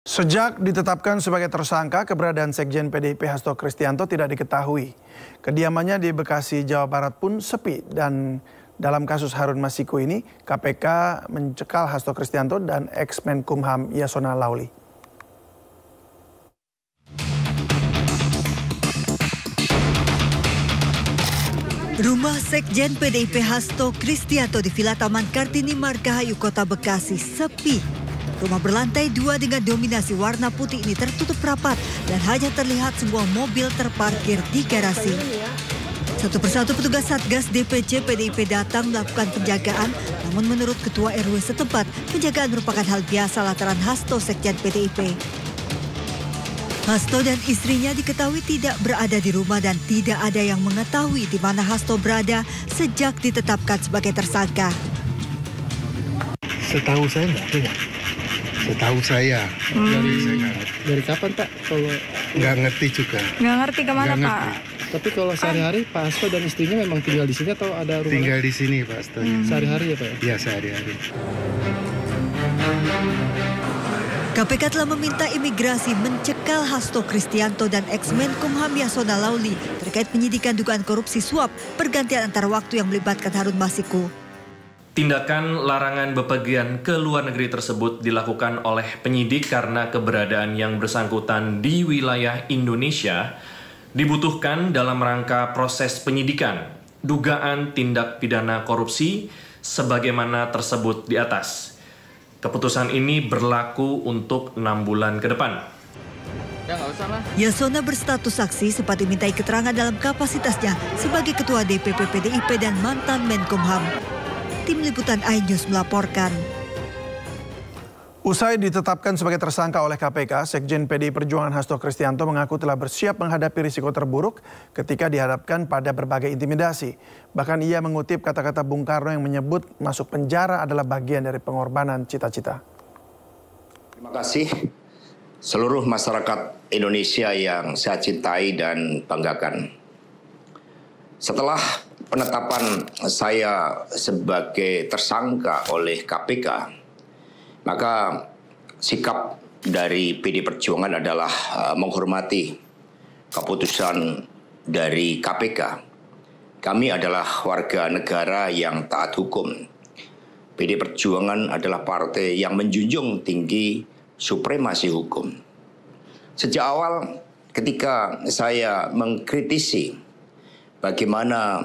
Sejak ditetapkan sebagai tersangka, keberadaan Sekjen PDIP Hasto Kristianto tidak diketahui. Kediamannya di Bekasi, Jawa Barat pun sepi, dan dalam kasus Harun Masiku ini, KPK mencekal Hasto Kristianto dan ex-Menkumham Yasona Lauli. Rumah Sekjen PDIP Hasto Kristianto di Villa Taman Kartini Margahayu, Kota Bekasi sepi. Rumah berlantai 2 dengan dominasi warna putih ini tertutup rapat dan hanya terlihat sebuah mobil terparkir di garasi. Satu persatu petugas Satgas DPC PDIP datang melakukan penjagaan, namun menurut Ketua RW setempat, penjagaan merupakan hal biasa lantaran Hasto Sekjen PDIP. Hasto dan istrinya diketahui tidak berada di rumah dan tidak ada yang mengetahui di mana Hasto berada sejak ditetapkan sebagai tersangka. Setahu saya nggak ada. Setahu saya. Dari kapan Pak? Kalau nggak ngerti juga. Nggak ngerti kemana Pak? Tapi kalau sehari-hari Pak Hasto dan istrinya memang tinggal di sini atau ada rumah? Tinggal di sini Pak Hasto. Sehari-hari ya Pak? Iya, sehari-hari. KPK telah meminta imigrasi mencekal Hasto Kristianto dan ex-Menkumham Yasona Lauli terkait penyidikan dugaan korupsi suap pergantian antar waktu yang melibatkan Harun Masiku. Tindakan larangan bepergian ke luar negeri tersebut dilakukan oleh penyidik karena keberadaan yang bersangkutan di wilayah Indonesia dibutuhkan dalam rangka proses penyidikan dugaan tindak pidana korupsi sebagaimana tersebut di atas. Keputusan ini berlaku untuk 6 bulan ke depan. Yasona berstatus saksi sempat dimintai keterangan dalam kapasitasnya sebagai Ketua DPP PDIP dan mantan Menkumham. Tim Liputan iNews melaporkan. Usai ditetapkan sebagai tersangka oleh KPK, Sekjen PDI Perjuangan Hasto Kristianto mengaku telah bersiap menghadapi risiko terburuk ketika dihadapkan pada berbagai intimidasi. Bahkan ia mengutip kata-kata Bung Karno yang menyebut masuk penjara adalah bagian dari pengorbanan cita-cita. Terima kasih seluruh masyarakat Indonesia yang saya cintai dan banggakan. Setelah penetapan saya sebagai tersangka oleh KPK, maka sikap dari PD Perjuangan adalah menghormati keputusan dari KPK. Kami adalah warga negara yang taat hukum. PD Perjuangan adalah partai yang menjunjung tinggi supremasi hukum. Sejak awal ketika saya mengkritisi bagaimana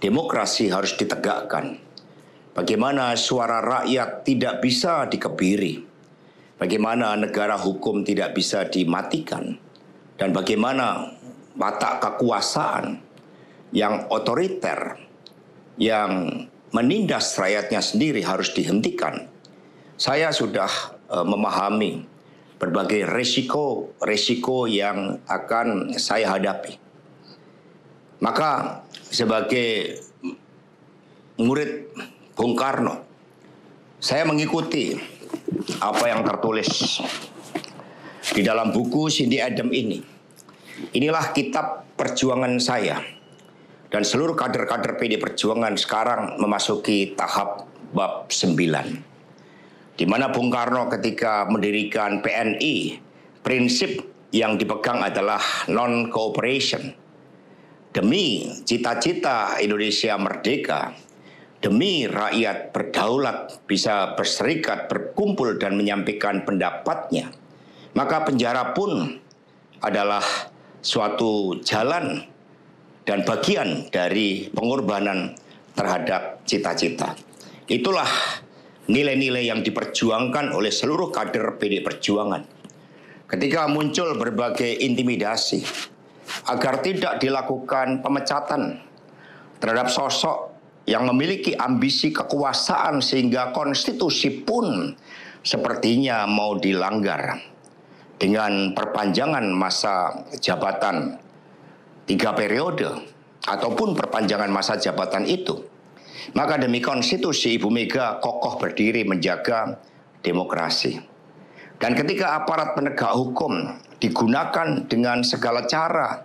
demokrasi harus ditegakkan, bagaimana suara rakyat tidak bisa dikebiri, bagaimana negara hukum tidak bisa dimatikan, dan bagaimana watak kekuasaan yang otoriter, yang menindas rakyatnya sendiri harus dihentikan. Saya sudah memahami berbagai resiko yang akan saya hadapi. Maka sebagai murid Bung Karno, saya mengikuti apa yang tertulis di dalam buku Cindy Adams ini. Inilah kitab perjuangan saya. Dan seluruh kader-kader PD Perjuangan sekarang memasuki tahap bab 9. Di mana Bung Karno ketika mendirikan PNI, prinsip yang dipegang adalah non-cooperation. Demi cita-cita Indonesia merdeka, demi rakyat berdaulat bisa berserikat, berkumpul dan menyampaikan pendapatnya, maka penjara pun adalah suatu jalan dan bagian dari pengorbanan terhadap cita-cita. Itulah nilai-nilai yang diperjuangkan oleh seluruh kader PD Perjuangan. Ketika muncul berbagai intimidasi, agar tidak dilakukan pemecatan terhadap sosok yang memiliki ambisi kekuasaan sehingga konstitusi pun sepertinya mau dilanggar dengan perpanjangan masa jabatan 3 periode ataupun perpanjangan masa jabatan itu. Maka demi konstitusi Ibu Mega kokoh berdiri menjaga demokrasi. Dan ketika aparat penegak hukum digunakan dengan segala cara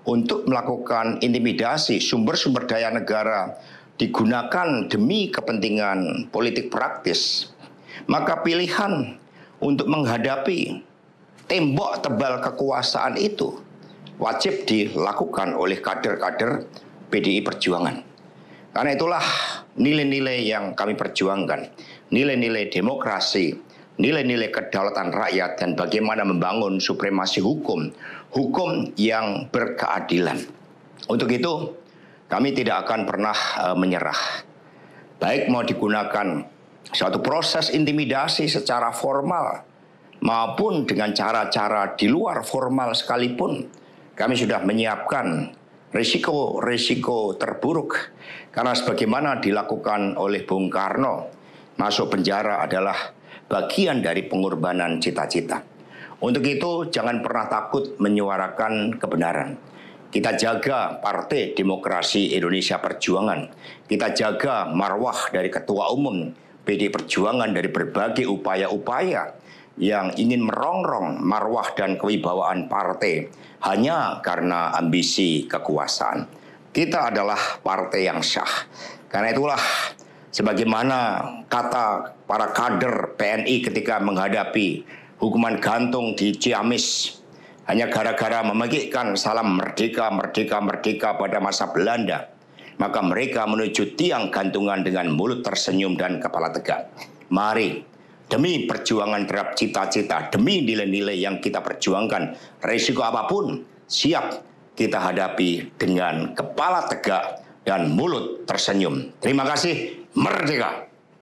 untuk melakukan intimidasi, sumber-sumber daya negara digunakan demi kepentingan politik praktis, maka pilihan untuk menghadapi tembok tebal kekuasaan itu wajib dilakukan oleh kader-kader PDI Perjuangan. Karena itulah nilai-nilai yang kami perjuangkan, nilai-nilai demokrasi, nilai-nilai kedaulatan rakyat, dan bagaimana membangun supremasi hukum, hukum yang berkeadilan. Untuk itu, kami tidak akan pernah menyerah. Baik mau digunakan suatu proses intimidasi secara formal maupun dengan cara-cara di luar formal sekalipun, kami sudah menyiapkan risiko-risiko terburuk. Karena sebagaimana dilakukan oleh Bung Karno, masuk penjara adalah bagian dari pengorbanan cita-cita. Untuk itu jangan pernah takut menyuarakan kebenaran. Kita jaga Partai Demokrasi Indonesia Perjuangan. Kita jaga marwah dari Ketua Umum PDI Perjuangan dari berbagai upaya-upaya yang ingin merongrong marwah dan kewibawaan partai hanya karena ambisi kekuasaan. Kita adalah partai yang syah. Karena itulah sebagaimana kata para kader PNI ketika menghadapi hukuman gantung di Ciamis hanya gara-gara memegihkan salam merdeka, merdeka, merdeka pada masa Belanda, maka mereka menuju tiang gantungan dengan mulut tersenyum dan kepala tegak. Mari, demi perjuangan terhadap cita-cita, demi nilai-nilai yang kita perjuangkan, risiko apapun siap kita hadapi dengan kepala tegak dan mulut tersenyum. Terima kasih, merdeka!